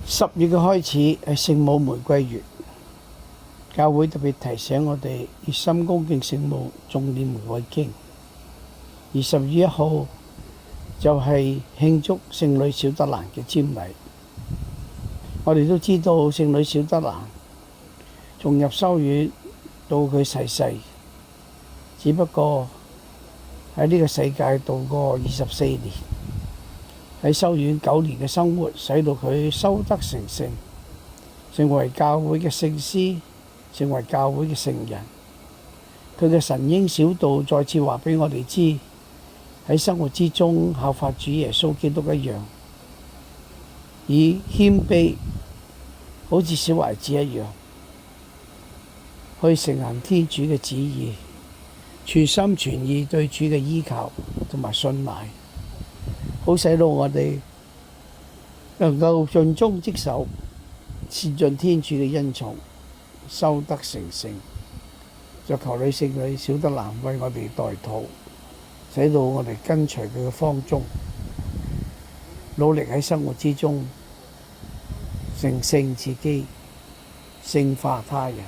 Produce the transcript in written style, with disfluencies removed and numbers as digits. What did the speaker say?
10月嘅開始係聖母玫瑰月，教會特別提醒我哋熱心恭敬聖母，重念玫瑰經。而10月1號就係慶祝聖女小德蘭嘅瞻禮。我哋都知道聖女小德蘭從入修院到佢逝世，只不過喺呢個世界度過24年。喺修院9年嘅生活，使到佢修德成聖，成為教會嘅聖師，成為教會嘅聖人。佢嘅神嬰小道再次話俾我哋知，喺生活之中效法主耶穌基督一樣，以謙卑好似小孩子一樣，去承行天主嘅旨意，全心全意對主嘅依靠同埋信賴，好使到我哋能夠盡忠職守，善盡天主嘅恩寵，修德成聖。就求你聖女小德蘭為我哋代禱，使到我哋跟隨佢嘅芳蹤，努力喺生活之中成聖自己，聖化他人。